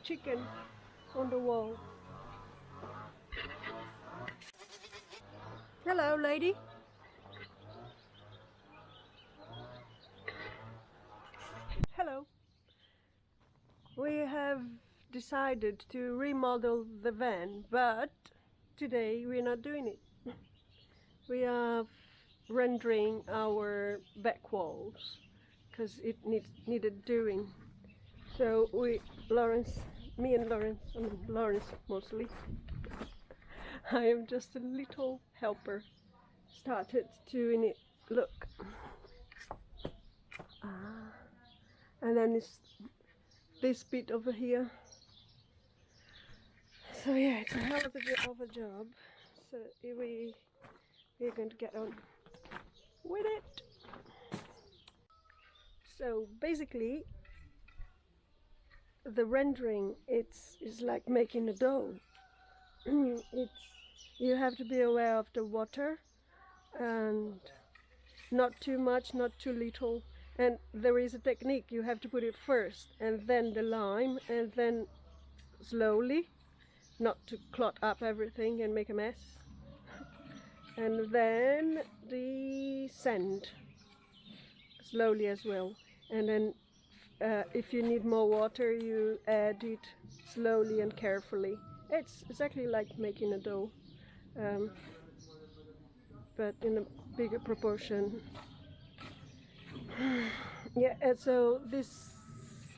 chicken on the wall. Hello, lady. Hello. We have decided to remodel the van, but today we're not doing it. We are rendering our back walls because it needed doing. So Lawrence mostly, I am just a little helper, started doing it. Look. And then it's this bit over here. So yeah, it's a hell of a job. So we're going to get on with it. So basically, the rendering is like making a dough. You have to be aware of the water and not too much, not too little. And there is a technique. You have to put it first, and then the lime, and then slowly, not to clot up everything and make a mess. And then the sand, slowly as well. And then if you need more water, you add it slowly and carefully. It's exactly like making a dough, but in a bigger proportion. Yeah, and so this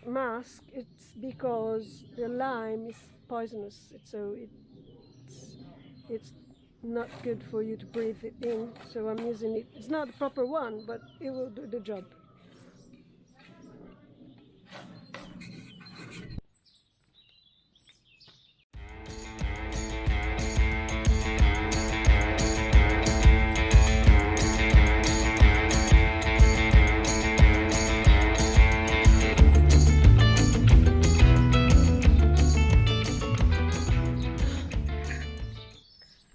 mask, it's because the lime is poisonous, so it's not good for you to breathe it in, so I'm using it. It's not the proper one, but it will do the job.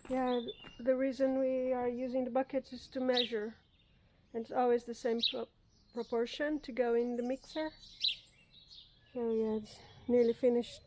Yeah, the reason we are using the buckets is to measure, and it's always the same proportion to go in the mixer. So yeah, it's nearly finished.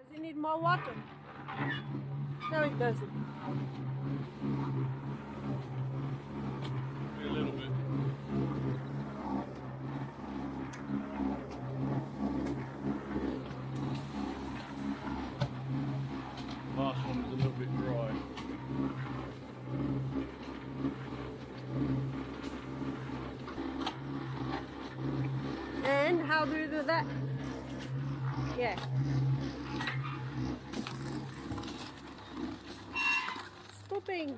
Does it need more water? No, it doesn't. A little bit. Last one was a little bit dry. And how do you do that? Yeah. Scooping.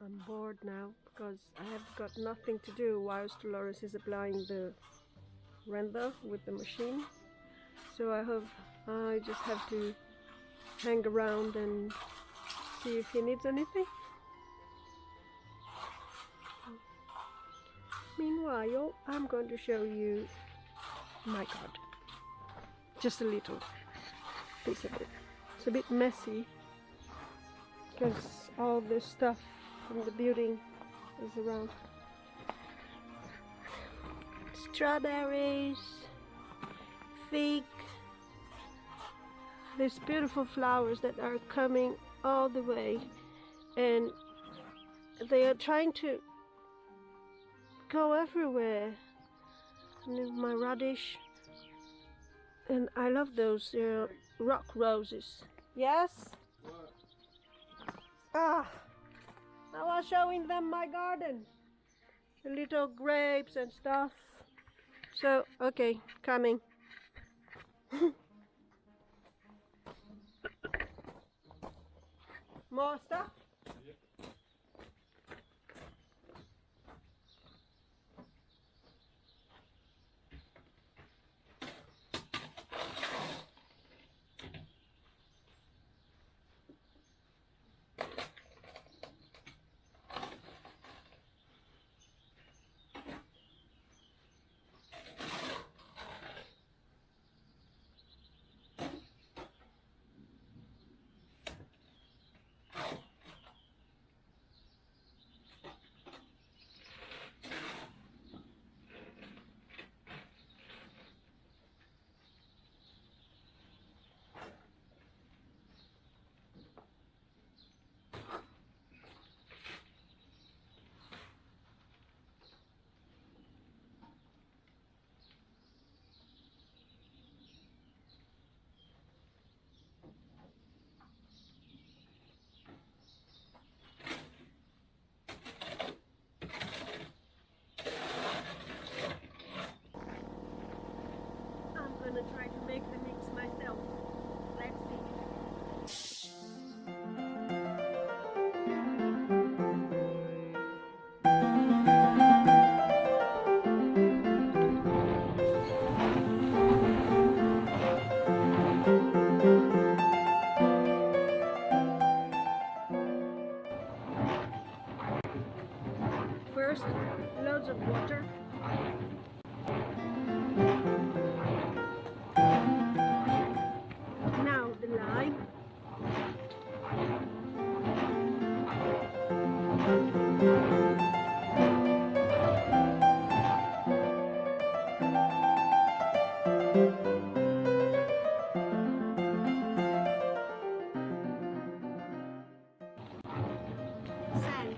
I'm bored now because I have got nothing to do whilst Lawrence is applying the render with the machine. So I just have to hang around and see if he needs anything. meanwhile, I'm going to show you my garden. Just a little piece of it. It's a bit messy because all the stuff from the building is around. Strawberries, fig, these beautiful flowers that are coming all the way, and they are trying to go everywhere. And my radish, and I love those rock roses. Yes? I was showing them my garden, the little grapes and stuff. So, okay, coming. More stuff? I'm gonna try to make the mix myself. Let's see. First, loads of water. Now the lime. Sand.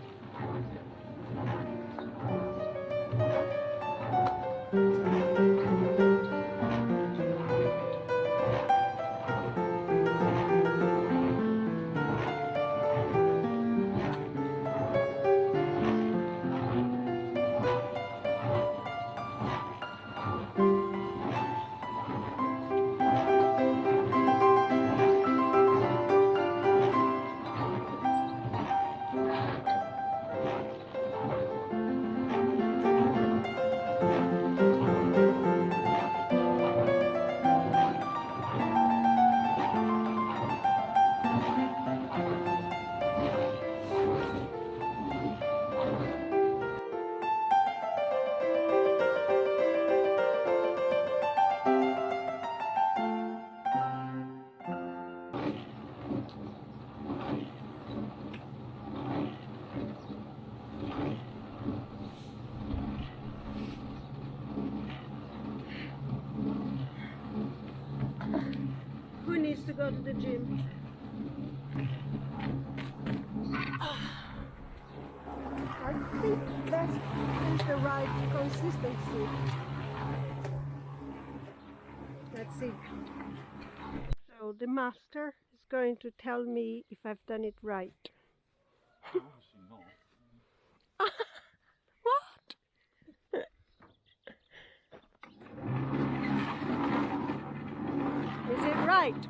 Who needs to go to the gym? I think that is the right consistency. Let's see. So the master is going to tell me if I've done it right. Obviously not. What? Is it right?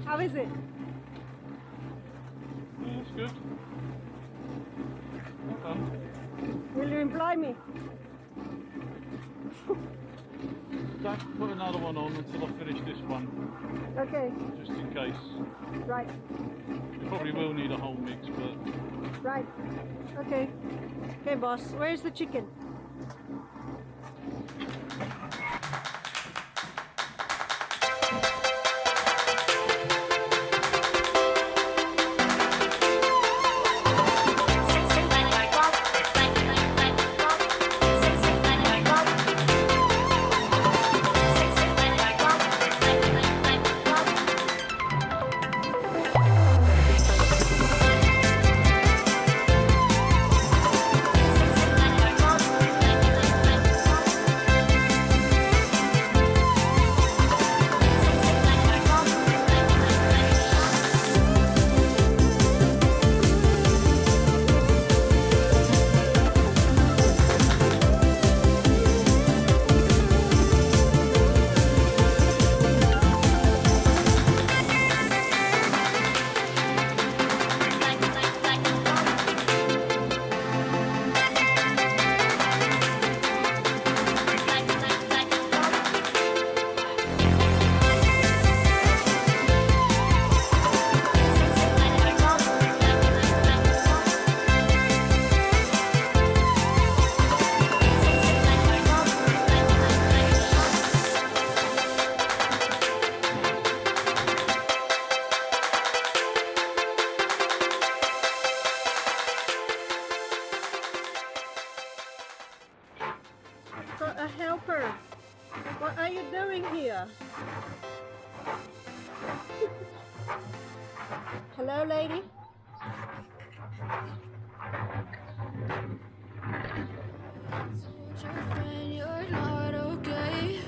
How is it? Yeah, it's good. blimey. Don't put another one on until I finish this one, Okay, just in case. right, You probably will need a whole mix, but right. Okay. Okay, boss. Where's the chicken? Got a helper. What are you doing here? Hello, lady. When you're not okay,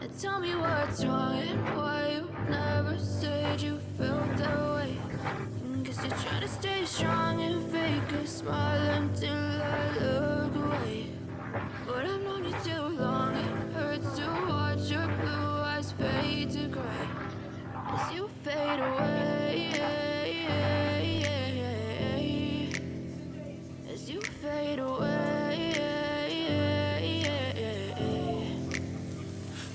and tell me what's wrong and why you never said you felt that way. Guess you're trying to stay strong and fake a smile until I look away. But I've known you too long, it hurts to watch your blue eyes fade to gray as you fade away. As you fade away.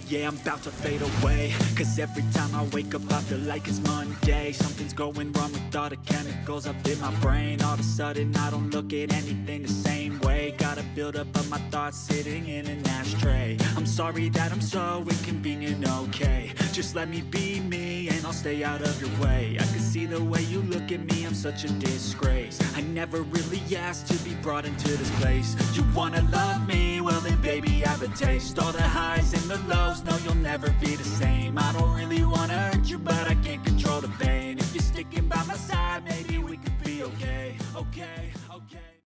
Yeah, I'm about to fade away, cause every time I wake up I feel like it's Monday. Something's going wrong with all the chemicals up in my brain. All of a sudden I don't look at anything the same way. Got a buildup of my thoughts sitting in an ashtray. I'm sorry that I'm so inconvenient, okay. Just let me be me and I'll stay out of your way. I can see the way you look at me, I'm such a disgrace. I never really asked to be brought into this place. You wanna love me? Well then baby I have a taste. All the highs and the lows, no you'll never be the same. I don't